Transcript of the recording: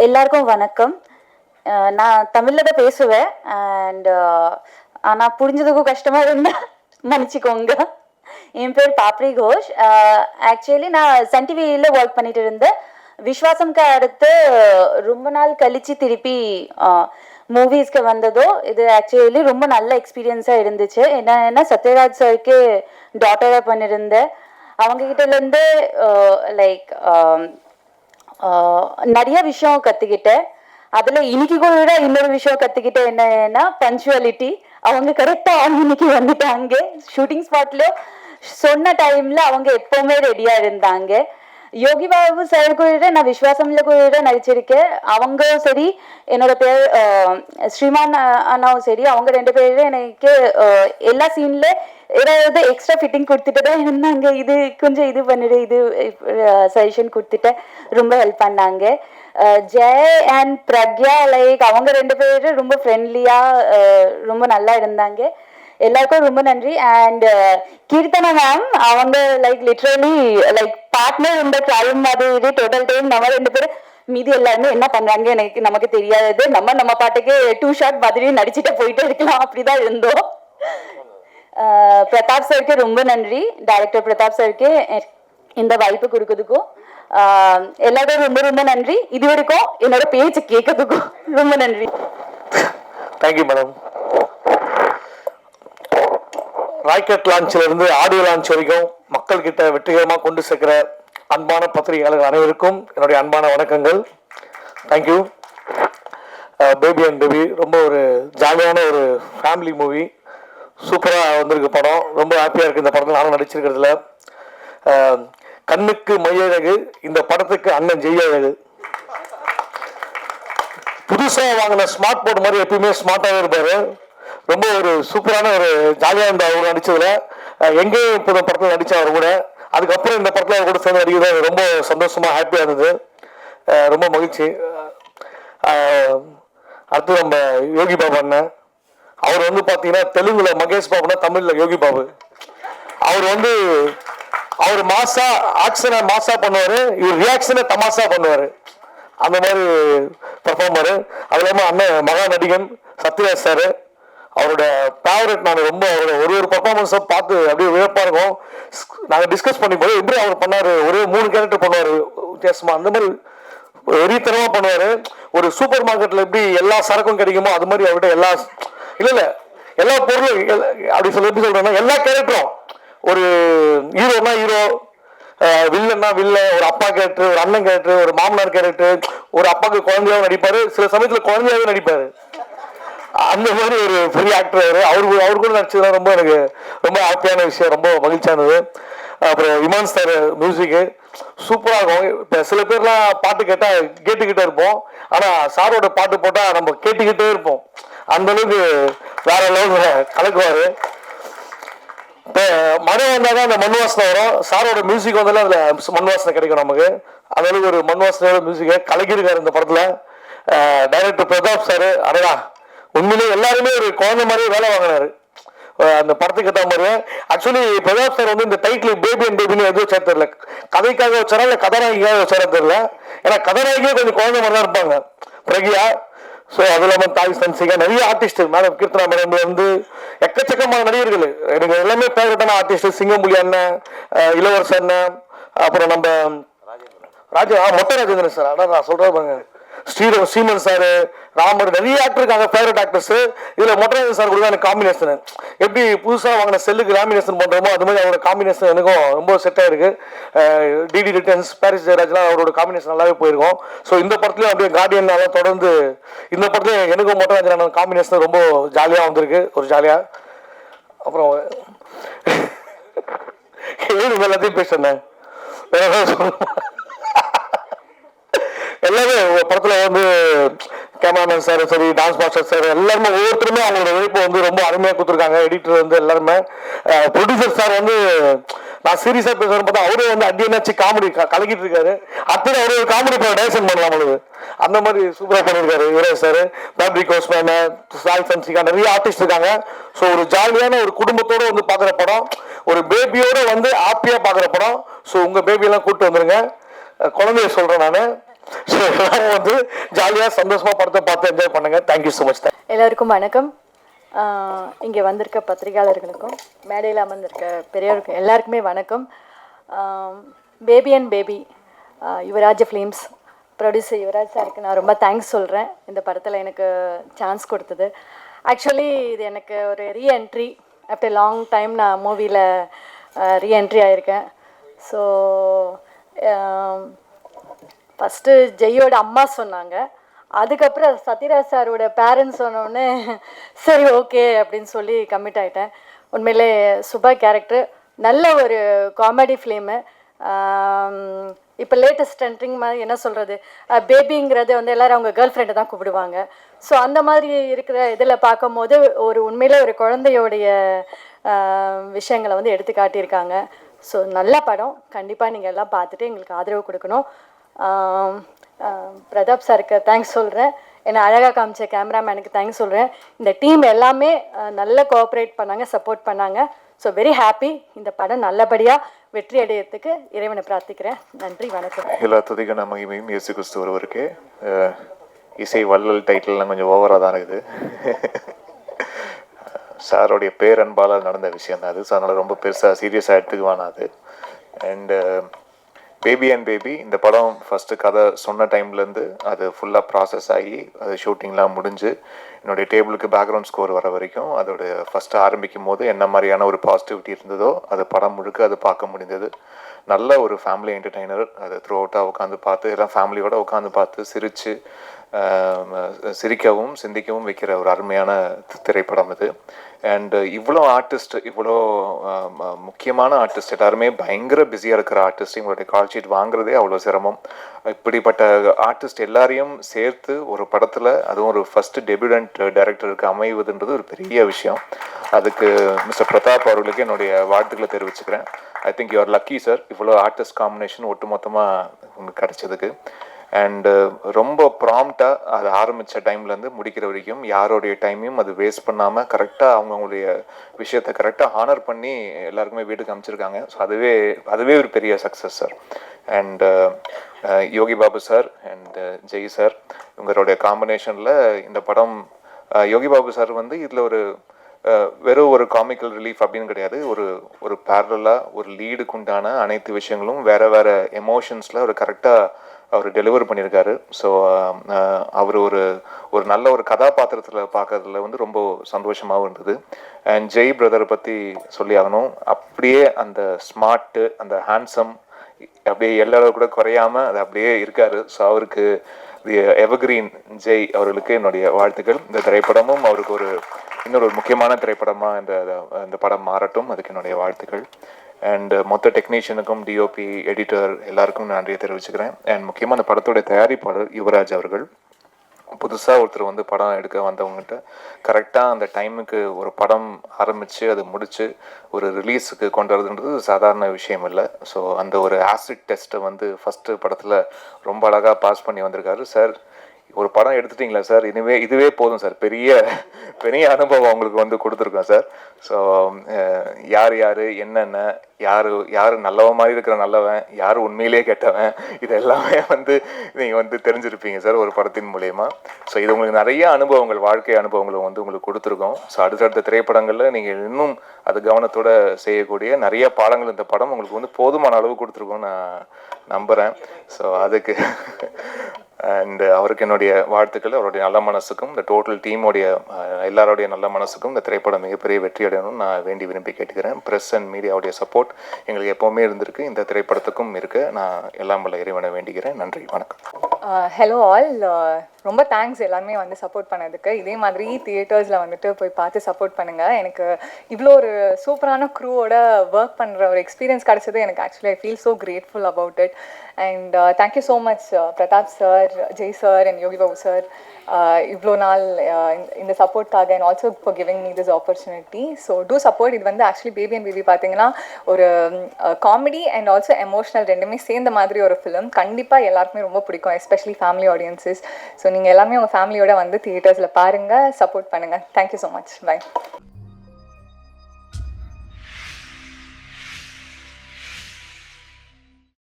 எல்லாருக்கும் வணக்கம். நான் தமிழில் தான் பேசுவேன். ஆனால் புரிஞ்சதுக்கும் கஷ்டமாக இருந்தால் மன்னிச்சிக்கோங்க. என் பேர் பாப்ரி கோஷ். ஆக்சுவலி நான் சன் டிவியில் ஒர்க் பண்ணிட்டு இருந்தேன். விஸ்வாசம்க்கு அடுத்து ரொம்ப நாள் கழித்து திருப்பி மூவிஸ்க்கு வந்ததோ இது ஆக்சுவலி ரொம்ப நல்ல எக்ஸ்பீரியன்ஸாக இருந்துச்சு. என்னன்னா சத்யராஜ் சருக்கு டாட்டராக பண்ணியிருந்தேன். அவங்ககிட்டலேருந்து லைக் நிறைய விஷயம் கற்றுக்கிட்டேன். அதில் இன்னைக்கு கூட இன்னொரு விஷயம் கற்றுக்கிட்டேன். என்னன்னா பஞ்சுவாலிட்டி. அவங்க கரெக்டாக இன்னைக்கு வந்துட்டாங்க. ஷூட்டிங் ஸ்பாட்ல சொன்ன டைம்ல அவங்க எப்பவுமே ரெடியாக இருந்தாங்க. யோகி பாபு சார் கூட நான் விஸ்வாசம்ல கூட நடிச்சிருக்கேன். அவங்களும் சரி, என்னோட பேர் ஸ்ரீமான் அண்ணாவும் சரி, அவங்க ரெண்டு பேரும் எனக்கு எல்லா சீன்ல ஏதாவது எக்ஸ்ட்ரா ஃபிட்டிங் கொடுத்துட்டு தான் இருந்தாங்க. இது கொஞ்சம் இது பண்ணிடு, இது சஜஷன் கொடுத்துட்டு ரொம்ப ஹெல்ப் பண்ணாங்க. ஜெய் அண்ட் பிரக்யா லைக் அவங்க ரெண்டு பேரும் ரொம்ப ஃப்ரெண்ட்லியா ரொம்ப நல்லா இருந்தாங்க. எல்லாருக்கும் ரொம்ப நன்றி. அண்ட் கீர்த்தனா மேம் அவங்க லைக் லிட்ரலி லைக் பார்ட்னர் இந்த டைம் மாதிரி டோட்டல் டைம் நம்ம ரெண்டு பேரும் மீதி எல்லாருமே என்ன பண்றாங்க நமக்கு தெரியாது. நம்ம பாட்டுக்கு 2 ஷாட் மாதிரி நடிச்சுட்டு போயிட்டே இருக்கலாம், அப்படிதான் இருந்தோம். பிரதாப் சருக்கு ரொம்ப நன்றி, டைரக்டர் பிரதாப் சருக்கு இந்த வாய்ப்பு கொடுக்கறதுக்கும். எல்லாரும் ரொம்ப ரொம்ப நன்றி. இது வரைக்கும் என்னோட பேச்சு கேட்கறதுக்கும் ரொம்ப நன்றி. Thank you madam. ராக்கெட் லான்ச்ல இருந்து ஆடியோ லான்ச் வரைக்கும் மக்கள் கிட்ட வெற்றிகரமாக கொண்டு சேர்க்கிற அன்பான பத்திரிகையாளர்கள் அனைவருக்கும் என்னுடைய அன்பான வணக்கங்கள். தேங்க்யூ. பேபி அண்ட் பேபி ரொம்ப ஒரு ஜாலியான ஒரு ஃபேமிலி மூவி. சூப்பராக வந்திருக்கு படம். ரொம்ப ஹாப்பியாக இருக்குது இந்த படத்தில் நானும் நடிச்சிருக்கிறதுல. கண்ணுக்கு மையழகு, இந்த படத்துக்கு அண்ணன் ஜெய்யழகு. புதுசாக வாங்கின ஸ்மார்ட் போர்ட் மாதிரி எப்பயுமே ஸ்மார்ட்டாகவே இருப்பார். ரொம்ப ஒரு சூப்பரான ஒரு ஜாலியாக இருந்த அவர் நடிச்சதுல. எங்கேயும் இப்போ படத்தில் நடித்த அவர் கூட. அதுக்கப்புறம் இந்த படத்தில் அவர் கூட சேர்ந்து நடிக்கிறது ரொம்ப சந்தோஷமா ஹாப்பியாக இருந்தது. ரொம்ப மகிழ்ச்சி. அடுத்து நம்ம யோகி பாபு அண்ணன். அவர் வந்து பார்த்தீங்கன்னா தெலுங்குல மகேஷ் பாபுனா தமிழில் யோகி பாபு. அவர் மாசா ஆக்ஷனை மாசா பண்ணுவார், இவர் ரியாக்ஷனை தமாசா பண்ணுவார். அந்த மாதிரி பர்ஃபார்மரு. அது இல்லாமல் அண்ணன் மகா நடிகன் சத்யராஜ் சார், அவரோட ஃபேவரட். நான் ரொம்ப அவரோட ஒரு பர்ஃபார்மன்ஸை பார்த்து அப்படியே வியப்பாக இருக்கும். நாங்கள் டிஸ்கஸ் பண்ணிப்போது எப்படி அவர் பண்ணார், ஒரே 3 கேரக்டர் பண்ணுவார் வித்தியாசமாக. அந்த மாதிரி வெறித்தனமாக பண்ணுவார். ஒரு சூப்பர் மார்க்கெட்டில் எப்படி எல்லா சரக்கும் கிடைக்குமோ அது மாதிரி அவர்கிட்ட எல்லா பொருளும் அப்படி எப்படி சொல்கிறேன்னா எல்லா கேரக்டரும், ஒரு ஹீரோனா ஹீரோ, வில்லன்னா வில்லன், ஒரு அப்பா கேரக்டர், ஒரு அண்ணன் கேரக்டர், ஒரு மாமனார் கேரக்டர், ஒரு அப்பாவுக்கு குழந்தையாகவும் நடிப்பார், சில சமயத்தில் குழந்தையாகவே நடிப்பார். அந்த மாதிரி ஒரு பெரிய ஆக்டர் அவர் கூட நடிச்சதுனா எனக்கு ரொம்ப ஹாப்பியான விஷயம், ரொம்ப மகிழ்ச்சியானது. அப்புறம் இமான் சார் மியூசிக்கு சூப்பராக இருக்கும். இப்போ சில பேர்லாம் பாட்டு கேட்டுக்கிட்டே இருப்போம், ஆனால் சாரோட பாட்டு போட்டால் நம்ம கேட்டுக்கிட்டே இருப்போம். அந்த அளவுக்கு வேற அளவுக்கு கலக்குவார். இப்போ மழை வந்தால் தான் அந்த மண் வாசனை வரும். சாரோட மியூசிக் வந்தாலும் அதில் மண் வாசனை கிடைக்கும் நமக்கு. அந்த அளவுக்கு ஒரு மண் வாசனையோட மியூசிக்கை கலக்கியிருக்காரு இந்த படத்தில். டைரக்டர் பிரதாப் சார் அடடா, உண்மையிலே எல்லாருமே ஒரு குழந்தை மாதிரியே வேலை வாங்கினாரு அந்த படத்துக்கு ஏற்ற மாதிரி. ஆக்சுவலி பிரதாப் சார் வந்து இந்த டைட்டில் பேபி அண்ட் பேபின்னு எதுவும் வச்சா தெரியல, கதைக்காக வச்சாரா இல்லை கதாநாயகிக்காக வச்சாரா தெரியல. ஏன்னா கதாநாயகியே கொஞ்சம் குழந்தை மாதிரி தான் இருப்பாங்க பிரகியா. ஸோ அது இல்லாமல் தாய் சன்சிகா, நிறைய ஆர்டிஸ்ட், மேடம் கீர்த்தனா மேடம் வந்து எக்கச்சக்கமான நடிகர்கள். எனக்கு எல்லாமே ஃபேவரட்டான ஆர்டிஸ்ட். சிங்கம்புலி அண்ணன், இளவரசர் அண்ணன், அப்புறம் நம்ம மொட்டை ராஜேந்திரன் சார், அதான் நான் சொல்கிறேன் பாருங்க, ஸ்ரீமன் சார், ராமர், நிறைய ஆக்டர் இருக்காங்க ஃபேவரட் ஆக்டர்ஸ். இதில் மொட்டராஜன் சார் கூட எனக்கு காம்பினேஷன் எப்படி புதுசாக வாங்கின செல்லுக்கு லேமினேஷன் பண்ணுறோமோ அது மாதிரி அவரோட காம்பினேஷன் எனக்கும் ரொம்ப செட் ஆகிருக்கு. டிடி ரிட்டர்ன்ஸ், பாரிஸ் ஜெயராஜ்லாம் அவரோட காம்பினேஷன் நல்லாவே போயிருக்கும். ஸோ இந்த படத்துலையும் அப்படியே கார்டியனால தொடர்ந்து இந்த படத்துலையும் எனக்கும் மொட்டராஜன் காம்பினேஷன் ரொம்ப ஜாலியாக வந்திருக்கு, ஒரு ஜாலியாக. அப்புறம் எல்லாத்தையும் பேசுனேன். எல்லாமே படத்தில் வந்து கேமராமேன் சார் சரி, டான்ஸ் மாஸ்டர் சார், எல்லாருமே ஒவ்வொருத்தருமே அவங்களோட உழைப்பு வந்து ரொம்ப அருமையாக கொடுத்துருக்காங்க. எடிட்டர் வந்து எல்லாருமே. ப்ரொடியூசர் சார் வந்து நான் சீரியஸாக பேசுகிறேன் பார்த்தா அவரே வந்து அடியனாச்சு காமெடி கலக்கிட்டு இருக்காரு. அடுத்தது அவரே ஒரு காமெடி டைரக்ஷன் பண்ணலாம் அவங்களுக்கு. அந்த மாதிரி சூப்பராக பண்ணியிருக்காரு யுவராஜ் சார். பேப்ரிக் கோஸ்மேன், சாய் சன்சிகா, நிறைய ஆர்டிஸ்ட் இருக்காங்க. ஸோ ஒரு ஜாலியான ஒரு குடும்பத்தோடு வந்து பார்க்குற படம், ஒரு பேபியோடு வந்து ஹாப்பியாக பார்க்குற படம். ஸோ உங்கள் பேபியெல்லாம் கூப்பிட்டு வந்துருங்க. குழந்தைய சொல்கிறேன் நான். ஸோ எல்லாரும் வந்து ஜாலியாக சந்தோஷமாக படத்தை பார்த்து என்ஜாய் பண்ணுங்க. Thank you so much. எல்லாருக்கும் வணக்கம். இங்கே வந்திருக்க பத்திரிகையாளர்களுக்கும் மேடையில் அமர்ந்திருக்க பெரியவருக்கும் எல்லாருக்குமே வணக்கம். Baby and baby Yuvraj films producer Yuvraj சாருக்கு நான் ரொம்ப தேங்க்ஸ் சொல்கிறேன் இந்த படத்தில் எனக்கு சான்ஸ் கொடுத்தது. ஆக்சுவலி இது எனக்கு ஒரு ரீஎன்ட்ரி. ஆஃப்டர் லாங் டைம் நான் மூவியில் ரீஎன்ட்ரி ஆகியிருக்கேன். ஸோ ஃபஸ்ட்டு ஜெய்யோட அம்மா சொன்னாங்க, அதுக்கப்புறம் சத்யராஜ் சாரோட பேரண்ட்ஸ் சொன்னோடனே சரி ஓகே அப்படின்னு சொல்லி கமிட் ஆகிட்டேன். உண்மையிலே சுபா கேரக்டர் நல்ல ஒரு காமெடி ஃபிலிமு. இப்போ லேட்டஸ்ட் ட்ரெண்டிங் மாதிரி என்ன சொல்கிறது, பேபிங்கிறது வந்து எல்லோரும் அவங்க கேர்ள் ஃப்ரெண்டை தான் கூப்பிடுவாங்க. ஸோ அந்த மாதிரி இருக்கிற இதில் பார்க்கும்போது ஒரு உண்மையிலே ஒரு குழந்தையோடைய விஷயங்களை வந்து எடுத்து காட்டியிருக்காங்க. ஸோ நல்ல படம். கண்டிப்பாக நீங்கள் எல்லாம் பார்த்துட்டு எங்களுக்கு ஆதரவு கொடுக்கணும். பிரதாப் சாருக்கு தேங்க்ஸ் சொல்கிறேன். என்னை அழகாக காமிச்ச கேமராமேனுக்கு தேங்க்ஸ் சொல்கிறேன். இந்த டீம் எல்லாமே நல்லா கோஆப்ரேட் பண்ணாங்க, சப்போர்ட் பண்ணாங்க. So very happy. இந்த படம் நல்லபடியாக வெற்றி அடையிறதுக்கு இறைவனை பிரார்த்திக்கிறேன். நன்றி, வணக்கம். எல்லா துதிக்கான மகிமையும் இயேசு கிறிஸ்து ஒருவருக்கு. இசை வள்ளல் டைட்டில்லாம் கொஞ்சம் ஓவராக தான் இருக்குது. சாரோடைய பேரன்பால் நடந்த விஷயம் தான் அது. ஸோ அதனால் ரொம்ப பெருசாக சீரியஸாக எடுத்துக்குவானா அது. அண்டு பேபி அண்ட் பேபி இந்த படம் ஃபஸ்ட்டு கதை சொன்ன டைம்லேருந்து அது ஃபுல்லாக ப்ராசஸ் ஆகி அது ஷூட்டிங்லாம் முடிஞ்சு என்னுடைய டேபிளுக்கு பேக்ரவுண்ட் ஸ்கோர் வர வரைக்கும் அதோடைய ஃபஸ்ட்டு ஆரம்பிக்கும் போது என்ன மாதிரியான ஒரு பாசிட்டிவிட்டி இருந்ததோ அது படம் முழுக்க அது பார்க்க முடிந்தது. நல்ல ஒரு ஃபேமிலி என்டர்டெய்னர். அது த்ரூ அவுட்டாக உட்காந்து பார்த்து எல்லாம் ஃபேமிலியோடு உட்காந்து பார்த்து சிரித்து சிரிக்கவும் சிந்திக்கவும் வைக்கிற ஒரு அருமையான திரைப்படம் இது. அண்டு இவ்வளோ ஆர்டிஸ்ட், இவ்வளோ முக்கியமான ஆர்டிஸ்ட் எல்லாருமே பயங்கர பிஸியாக இருக்கிற ஆர்டிஸ்ட், இவங்களுடைய கால் ஷீட் வாங்குறதே அவ்வளோ சிரமம். இப்படிப்பட்ட ஆர்டிஸ்ட் எல்லாரையும் சேர்த்து ஒரு படத்தில், அதுவும் ஒரு ஃபஸ்ட்டு டெபியூடன்ட் டைரக்டருக்கு அமைவதுன்றது ஒரு பெரிய விஷயம். அதுக்கு மிஸ்டர் பிரதாப் அவர்களுக்கு என்னுடைய வாழ்த்துக்களை தெரிவிச்சுக்கிறேன். I think you are lucky sir, இவ்வளோ ஆர்டிஸ்ட் காம்பினேஷன் ஒட்டு மொத்தமாக உங்களுக்கு கிடைச்சதுக்கு. அண்டு ரொம்ப ப்ராம்ப்டாக அது ஆரம்பித்த டைம்லேருந்து முடிக்கிற வரைக்கும் யாரோடைய டைமையும் அது வேஸ்ட் பண்ணாமல் கரெக்டாக அவங்களுடைய விஷயத்தை கரெக்டாக ஹானர் பண்ணி எல்லாருக்குமே வீட்டுக்கு அமைச்சிருக்காங்க. ஸோ அதுவே ஒரு பெரிய success sir. And Yogi Babu sir and Jai sir இவங்களுடைய காம்பினேஷனில் இந்த படம், யோகி பாபு சார் வந்து இதில் ஒரு வெறும் ஒரு காமிக்கல் ரிலீஃப் அப்படின்னு கிடையாது, ஒரு பேரலாக ஒரு லீடுக்கு உண்டான அனைத்து விஷயங்களும் வேறு வேறு எமோஷன்ஸில் ஒரு கரெக்டாக அவர் டெலிவர் பண்ணியிருக்காரு. ஸோ அவர் ஒரு நல்ல ஒரு கதாபாத்திரத்தில் பார்க்கறதுல வந்து ரொம்ப சந்தோஷமாகவும் இருந்தது. அண்ட் ஜெய் பிரதரை பற்றி சொல்லி ஆகணும். அப்படியே அந்த ஸ்மார்ட்டு, அந்த ஹேண்ட்ஸம் அப்படியே எல்லாரும் கூட குறையாமல் அது அப்படியே இருக்கார். ஸோ அவருக்கு எவர்கிரீன் ஜெய் அவர்களுக்கு என்னுடைய வாழ்த்துக்கள். இந்த திரைப்படமும் அவருக்கு இன்னொரு முக்கியமான திரைப்படமாக இந்த படம் மாறட்டும், அதுக்கு என்னுடைய வாழ்த்துக்கள். அண்ட் மொத்த டெக்னீஷியனுக்கும், டிஓபி, எடிட்டர் எல்லாருக்கும் நன்றியை தெரிவிச்சுக்கிறேன். அண்ட் முக்கியமாக அந்த படத்துடைய தயாரிப்பாளர் யுவராஜ் அவர்கள், புதுசாக ஒருத்தர் வந்து படம் எடுக்க வந்தவங்ககிட்ட கரெக்டாக அந்த டைமுக்கு ஒரு படம் ஆரம்பித்து அது முடித்து ஒரு ரிலீஸுக்கு கொண்டு வரதுன்றது சாதாரண விஷயம் இல்லை. ஸோ அந்த ஒரு ஆசிட் டெஸ்ட்டை வந்து ஃபஸ்ட்டு படத்தில் ரொம்ப அழகாக பாஸ் பண்ணி வந்திருக்காரு சார். ஒரு படம் எடுத்துட்டிங்களா சார், இதுவே போதும் சார், பெரிய அனுபவம் அவங்களுக்கு வந்து கொடுத்துருக்கோம் சார். ஸோ யார் என்னென்ன, யார் நல்லவன் மாதிரி இருக்கிற நல்லவன், யார் உண்மையிலேயே கெட்டவன், இது எல்லாமே வந்து நீங்கள் வந்து தெரிஞ்சிருப்பீங்க சார் ஒரு படத்தின் மூலயமா. ஸோ இது உங்களுக்கு நிறைய அனுபவங்கள், வாழ்க்கை அனுபவங்களை வந்து உங்களுக்கு கொடுத்துருக்கோம். ஸோ அடுத்தடுத்த திரைப்படங்களில் நீங்கள் இன்னும் அது கவனத்தோடு செய்யக்கூடிய நிறைய பாடங்கள் இந்த படம் உங்களுக்கு வந்து போதுமான அளவு கொடுத்துருக்கோன்னு நான் நம்புகிறேன். ஸோ அதுக்கு அண்ட் அவருக்கு என்னுடைய வாழ்த்துக்கள். அவருடைய நல்ல மனசுக்கும் இந்த டோட்டல் டீமோடைய எல்லாரோடைய நல்ல மனசுக்கும் இந்த திரைப்படம் மிகப்பெரிய வெற்றி அடையணும்னு நான் வேண்டி விரும்பி கேட்டுக்கிறேன். ப்ரெஸ் அண்ட் மீடியாவுடைய சப்போர்ட் எங்களுக்கு எப்போவுமே இருந்திருக்கு, இந்த திரைப்படத்துக்கும் இருக்கு. நான் எல்லாம் வல்ல இறைவனை வேண்டிக்கிறேன். நன்றி, வணக்கம். ஹலோ ஆல், ரொம்ப தேங்க்ஸ் எல்லாருமே வந்து சப்போர்ட் பண்ணதுக்கு. இதே மாதிரி தியேட்டர்ஸில் வந்துட்டு போய் பார்த்து சப்போர்ட் பண்ணுங்கள். எனக்கு இவ்வளோ ஒரு சூப்பரான க்ரூவோட ஒர்க் பண்ணுற ஒரு எக்ஸ்பீரியன்ஸ் கிடச்சது. எனக்கு actually I feel so grateful about it. And thank you so much Pratap sir, Jai sir and Yogi Babu sir, இவ்வளோ நாள் இந்த சப்போர்ட்காக and also for giving me this opportunity. So to support. இது வந்து ஆக்சுவலி பேபி அண்ட் பேபி பார்த்தீங்கன்னா ஒரு காமெடி அண்ட் ஆல்சோ எமோஷனல் ரெண்டுமே சேர்ந்த மாதிரி ஒரு ஃபிலிம். கண்டிப்பாக எல்லாருக்குமே ரொம்ப பிடிக்கும், எஸ்பெஷலி ஃபேமிலி ஆடியன்ஸஸ். ஸோ நீங்கள் எல்லாமே உங்கள் ஃபேமிலியோட வந்து தியேட்டர்ஸில் பாருங்கள், சப்போர்ட் பண்ணுங்கள். Thank you so much. பை.